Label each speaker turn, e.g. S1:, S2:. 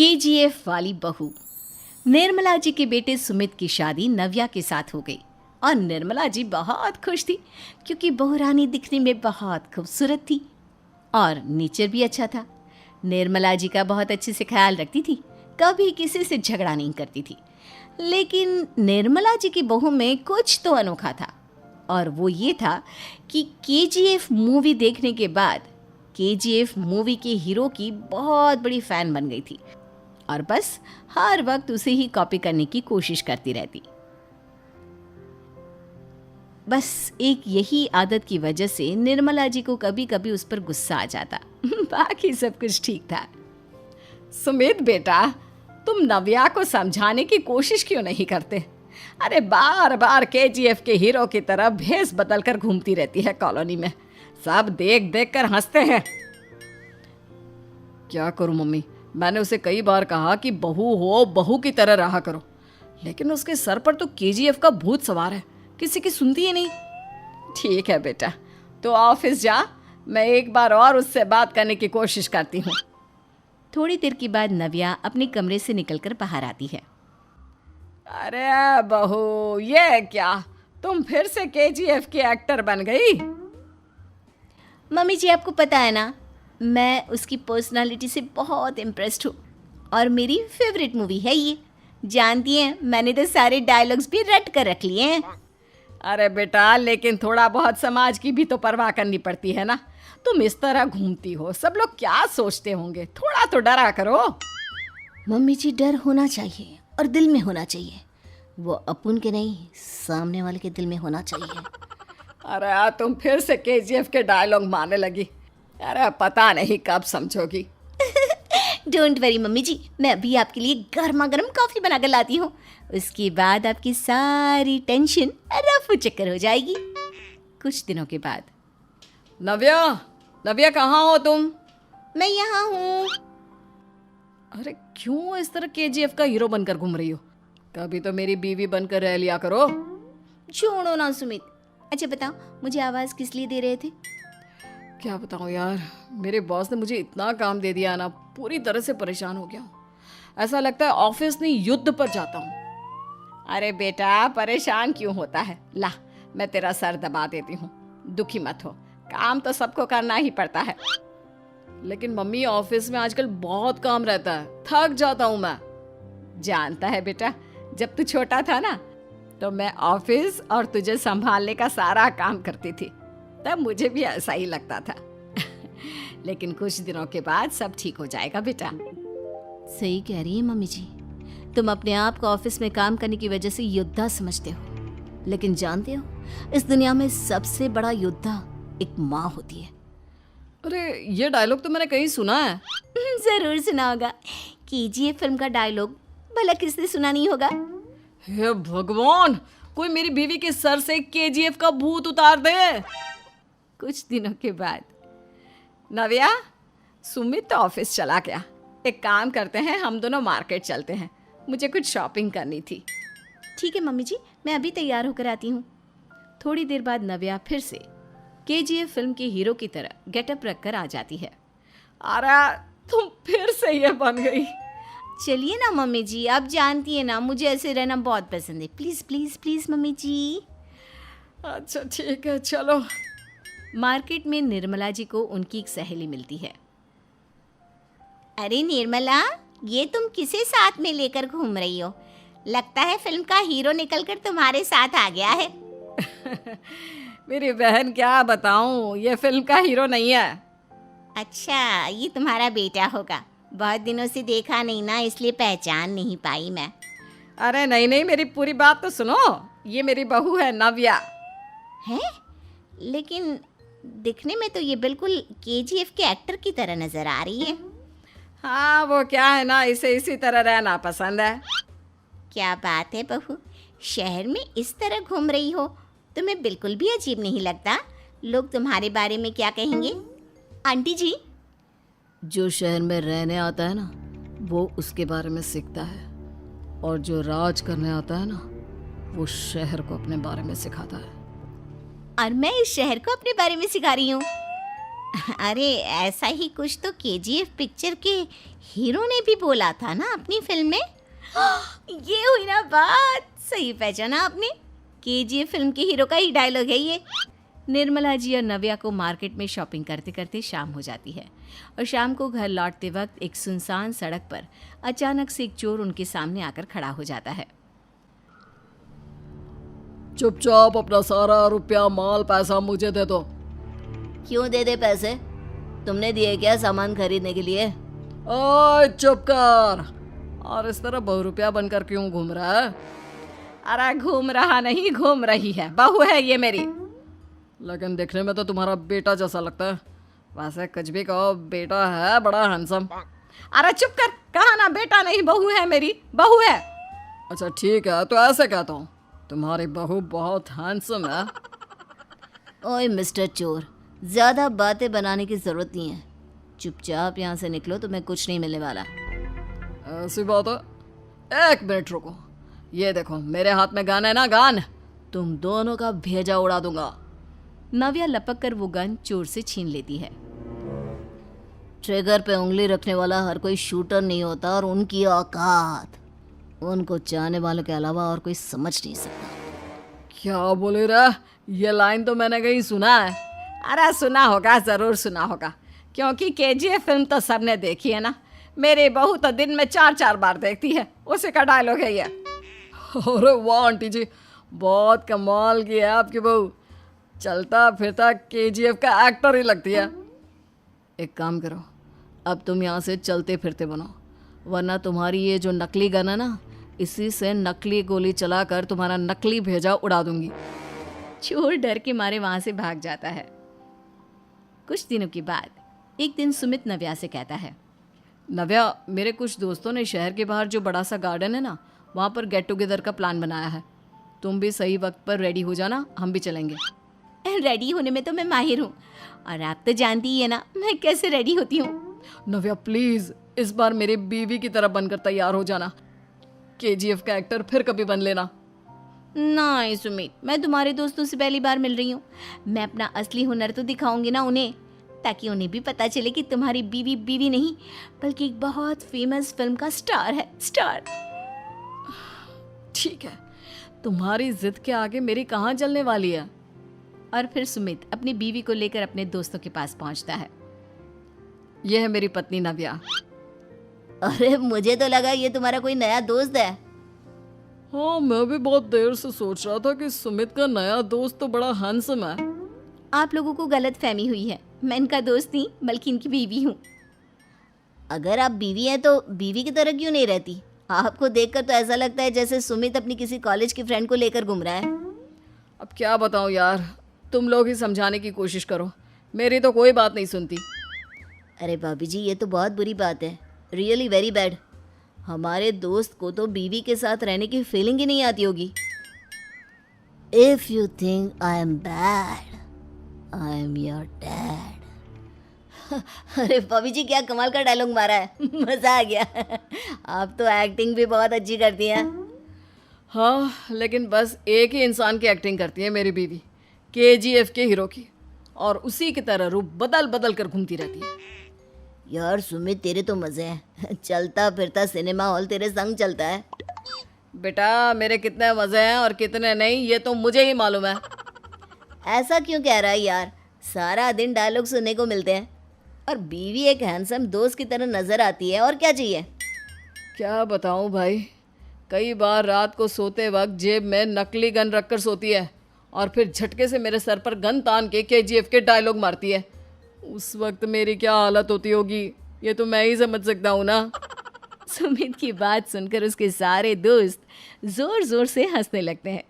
S1: KGF वाली बहू। निर्मला जी के बेटे सुमित की शादी नव्या के साथ हो गई और निर्मला जी बहुत खुश थी क्योंकि बहू रानी दिखने में बहुत खूबसूरत थी और नेचर भी अच्छा था। निर्मला जी का बहुत अच्छे से ख्याल रखती थी, कभी किसी से झगड़ा नहीं करती थी। लेकिन निर्मला जी की बहू में कुछ तो अनोखा था और वो ये था कि केजीएफ मूवी देखने के बाद केजीएफ मूवी के हीरो की बहुत बड़ी फ़ैन बन गई थी और बस हर वक्त उसे ही कॉपी करने की कोशिश करती रहती। बस एक यही आदत की वजह से निर्मला जी को कभी कभी उस पर गुस्सा आ जाता। बाकी सब कुछ ठीक था।
S2: सुमित बेटा, तुम नव्या को समझाने की कोशिश क्यों नहीं करते? अरे बार बार केजीएफ के हीरो की तरह भेस बदल कर घूमती रहती है कॉलोनी में। सब देख देख कर हंसते हैं।
S3: क्या करूं मम्मी, मैंने उसे कई बार कहा कि बहू हो, बहू की तरह रहा करो, लेकिन उसके सर पर तो केजीएफ का भूत सवार है, किसी की सुनती ही नहीं।
S2: ठीक है बेटा, तो ऑफिस जा, मैं एक बार और उससे बात करने की कोशिश करती हूँ।
S1: थोड़ी देर के बाद नव्या अपने कमरे से निकलकर बाहर आती है।
S2: अरे बहू, ये क्या, तुम फिर से केजीएफ की एक्टर बन गई?
S1: मम्मी जी, आपको पता है ना, मैं उसकी पर्सनालिटी से बहुत इम्प्रेस्ड हूँ और मेरी फेवरेट मूवी है ये। जानती हैं, मैंने तो सारे डायलॉग्स भी रट कर रख लिए हैं।
S2: अरे बेटा, लेकिन थोड़ा बहुत समाज की भी तो परवाह करनी पड़ती है ना। तुम इस तरह घूमती हो, सब लोग क्या सोचते होंगे, थोड़ा तो डरा करो।
S1: मम्मी जी, डर होना चाहिए और दिल में होना चाहिए। वो अपन के नहीं, सामने वाले के दिल में होना चाहिए।
S2: अरे तुम फिर से केजीएफ के डायलॉग मारने लगी। अरे पता नहीं कब समझोगी।
S1: डोंट वरी मम्मी जी, मैं अभी आपके लिए गर्मा गर्म कॉफ़ी बना कर लाती हूँ। उसके बाद आपकी सारी टेंशन रफू चक्कर हो जाएगी। कुछ दिनों के बाद।
S3: नव्या, नव्या कहाँ हो तुम?
S1: मैं यहाँ हूँ।
S3: अरे क्यों इस तरह केजीएफ का हीरो बनकर घूम रही हो? कभी तो मेरी बीवी बनकर रह लिया करो।
S1: छोड़ो ना सुमित। अच्छा बताओ, मुझे आवाज़ किस लिए दे रहे थे?
S3: क्या बताऊँ यार, मेरे बॉस ने मुझे इतना काम दे दिया ना, पूरी तरह से परेशान हो गया हूँ। ऐसा लगता है ऑफिस नहीं, युद्ध पर जाता हूँ।
S2: अरे बेटा, परेशान क्यों होता है? ला, मैं तेरा सर दबा देती हूँ, दुखी मत हो। काम तो सबको करना ही पड़ता है।
S3: लेकिन मम्मी, ऑफिस में आजकल बहुत काम रहता है, थक जाता हूँ मैं।
S2: जानता है बेटा, जब तू छोटा था ना, तो मैं ऑफिस और तुझे संभालने का सारा काम करती थी, तब मुझे भी ऐसा ही लगता था। लेकिन कुछ दिनों के बाद सब ठीक हो जाएगा बेटा।
S1: सही कह रही है मम्मी जी, तुम अपने आप को ऑफिस में काम करने की वजह से योद्धा समझते हो, लेकिन जानते हो, इस दुनिया में सबसे बड़ा योद्धा एक माँ होती है।
S3: अरे ये डायलॉग तो मैंने कहीं सुना है।
S1: जरूर सुना होगा। केजीएफ फिल्म का डायलॉग भला किसने सुना नहीं होगा?
S3: हे भगवान, कोई मेरी बीवी के सर से केजीएफ का भूत उतार दे।
S1: कुछ दिनों के बाद।
S2: नव्या, सुमित तो ऑफिस चला गया। एक काम करते हैं, हम दोनों मार्केट चलते हैं, मुझे कुछ शॉपिंग करनी थी।
S1: ठीक है मम्मी जी, मैं अभी तैयार होकर आती हूँ। थोड़ी देर बाद नव्या फिर से केजीएफ फिल्म के हीरो की तरह गेटअप रखकर आ जाती है।
S2: अरे तुम फिर से ये बन गई।
S1: चलिए ना मम्मी जी, आप जानती है ना, मुझे ऐसे रहना बहुत पसंद है। प्लीज़ प्लीज़ प्लीज़ मम्मी जी।
S2: अच्छा ठीक है, चलो।
S1: मार्केट में निर्मला जी को उनकी एक सहेली मिलती है। अरे निर्मला, ये तुम किसे साथ में लेकर घूम रही हो? लगता है फिल्म का हीरो निकलकर तुम्हारे साथ आ गया है।
S2: मेरी बहन, क्या बताऊं, ये फिल्म का हीरो नहीं है।
S1: अच्छा, ये तुम्हारा बेटा होगा। बहुत दिनों से देखा नहीं ना, इसलिए पहचान नहीं पाई मैं।
S2: अरे नहीं नहीं, मेरी पूरी बात तो सुनो। ये मेरी बहू है नव्या।
S1: है? लेकिन दिखने में तो ये बिल्कुल केजीएफ के एक्टर की तरह नजर आ रही है।
S2: हाँ, वो क्या है ना, इसे इसी तरह रहना पसंद है।
S1: क्या बात है बहू, शहर में इस तरह घूम रही हो, तुम्हें बिल्कुल भी अजीब नहीं लगता? लोग तुम्हारे बारे में क्या कहेंगे? आंटी जी,
S3: जो शहर में रहने आता है ना, वो उसके बारे में सीखता है, और जो राज करने आता है ना, वो शहर को अपने बारे में सिखाता है।
S1: और मैं इस शहर को अपने बारे में सिखा रही हूँ। अरे ऐसा ही कुछ तो केजीएफ पिक्चर के हीरो ने भी बोला था ना अपनी फिल्म में। ये हुई ना बात, सही पहचाना आपने। केजीएफ फिल्म के हीरो का ही डायलॉग है ये।
S2: निर्मला जी और नव्या को मार्केट में शॉपिंग करते करते शाम हो जाती है और शाम को घर लौटते वक्त एक सुनसान सड़क पर अचानक से एक चोर उनके सामने आकर खड़ा हो जाता है।
S3: चुपचाप अपना सारा रुपया माल पैसा मुझे दे दो।
S1: क्यों दे दे पैसे? तुमने दिए क्या सामान खरीदने के लिए?
S3: ओए चुप कर। और इस तरह बहुरुपया बनकर क्यों घूम रहा है?
S2: अरे घूम रहा नहीं, घूम रही है, बहू है ये मेरी।
S3: लेकिन देखने में तो तुम्हारा बेटा जैसा लगता है। वैसे कुछ भी कहो, बेटा है बड़ा हैंडसम।
S2: अरे चुप कर, कहा ना बेटा नहीं बहू है मेरी, बहू है।
S3: अच्छा ठीक है, तो ऐसे कहता हूँ, तुम्हारी बहू बहुत हैंडसम है।
S1: ओए मिस्टर चोर, ज़्यादा बातें बनाने की ज़रूरत नहीं है। चुपचाप यहाँ से निकलो, तुम्हें कुछ नहीं मिलने वाला।
S3: ऐसी बात है। एक मिनट रुको, ये देखो मेरे हाथ में गन है ना, गन। तुम दोनों का भेजा उड़ा दूंगा।
S2: नव्या लपक कर वो गन चोर से छीन लेती है।
S1: ट्रिगर पे उंगली रखने वाला हर कोई शूटर नहीं होता, और उनकी औकात उनको चाहने वालों के अलावा और कोई समझ नहीं सकता।
S3: क्या बोले रे? ये लाइन तो मैंने कहीं सुना है।
S2: अरे सुना होगा, ज़रूर सुना होगा, क्योंकि केजीएफ फिल्म तो सबने देखी है ना। मेरी बहू तो दिन में 4-4 बार देखती है, उसी का डायलॉग है ये।
S3: अरे वाह आंटी जी, बहुत कमाल की है आपकी बहू। चलता फिरता केजीएफ का एक्टर ही लगती है। एक काम करो, अब तुम यहाँ से चलते फिरते बनो, वरना तुम्हारी ये जो नकली गन है ना, इसी से नकली गोली चलाकर तुम्हारा नकली भेजा उड़ा दूंगी।
S2: चोर डर के मारे वहां से भाग जाता है। कुछ दिनों के बाद एक दिन सुमित नव्या से कहता है,
S3: नव्या, मेरे कुछ दोस्तों ने शहर के बाहर जो बड़ा सा गार्डन है ना, वहाँ पर गेट टुगेदर का प्लान बनाया है। तुम भी सही वक्त पर रेडी हो जाना, हम भी चलेंगे।
S1: रेडी होने में तो मैं माहिर हूँ, और आप तो जानती ही है ना मैं कैसे रेडी होती हूँ।
S3: नव्या प्लीज, इस बार मेरी बीवी की तरह बनकर तैयार हो जाना। केजीएफ का एक्टर फिर कभी बन लेना।
S1: नहीं सुमित, मैं तुम्हारे दोस्तों से पहली बार मिल रही हूँ। मैं अपना असली हुनर तो दिखाऊंगी ना उन्हें, ताकि उन्हें भी पता चले कि तुम्हारी बीवी बीवी नहीं, बल्कि एक बहुत फेमस फिल्म का स्टार है, स्टार।
S3: ठीक है, तुम्हारी जिद के आगे मेरी कहाँ जलने वाली है।
S2: और फिर सुमित अपनी बीवी को लेकर अपने दोस्तों के पास पहुंचता है।
S3: यह है मेरी पत्नी नव्या।
S1: अरे मुझे तो लगा ये तुम्हारा कोई नया दोस्त है।
S3: हाँ, मैं भी बहुत देर से सोच रहा था कि सुमित का नया दोस्त तो बड़ा हैंडसम है।
S1: आप लोगों को गलत फहमी हुई है, मैं इनका दोस्त नहीं बल्कि इनकी बीवी हूँ। अगर आप बीवी हैं तो बीवी की तरह क्यों नहीं रहती? आपको देखकर तो ऐसा लगता है जैसे सुमित अपनी किसी कॉलेज की फ्रेंड को लेकर घूम रहा है।
S3: अब क्या बताऊँ यार, तुम लोग ही समझाने की कोशिश करो, मेरी तो कोई बात नहीं सुनती।
S1: अरे भाभी जी, ये तो बहुत बुरी बात है, रियली वेरी बैड। हमारे दोस्त को तो बीवी के साथ रहने की फीलिंग ही नहीं आती होगी। If you think I am bad, I am your dad. अरे भाभी जी, क्या कमाल का डायलॉग मारा है, मज़ा आ गया। आप तो एक्टिंग भी बहुत अच्छी करती हैं।
S3: हाँ, लेकिन बस एक ही इंसान की एक्टिंग करती है मेरी बीवी, केजीएफ के हीरो की, और उसी की तरह रूप बदल बदल कर घूमती रहती है।
S1: यार सुमित, तेरे तो मज़े हैं, चलता फिरता सिनेमा हॉल तेरे संग चलता है।
S3: बेटा, मेरे कितने मज़े हैं और कितने नहीं, ये तो मुझे ही मालूम है।
S1: ऐसा क्यों कह रहा है यार? सारा दिन डायलॉग सुनने को मिलते हैं, और बीवी एक हैंडसम दोस्त की तरह नज़र आती है, और क्या चाहिए?
S3: क्या बताऊं भाई, कई बार रात को सोते वक्त जेब में नकली गन रखकर सोती है, और फिर झटके से मेरे सर पर गन तान के केजीएफ के डायलॉग मारती है। उस वक्त मेरी क्या हालत होती होगी, ये तो मैं ही समझ सकता हूँ ना।
S2: सुमित की बात सुनकर उसके सारे दोस्त जोर जोर से हंसने लगते हैं।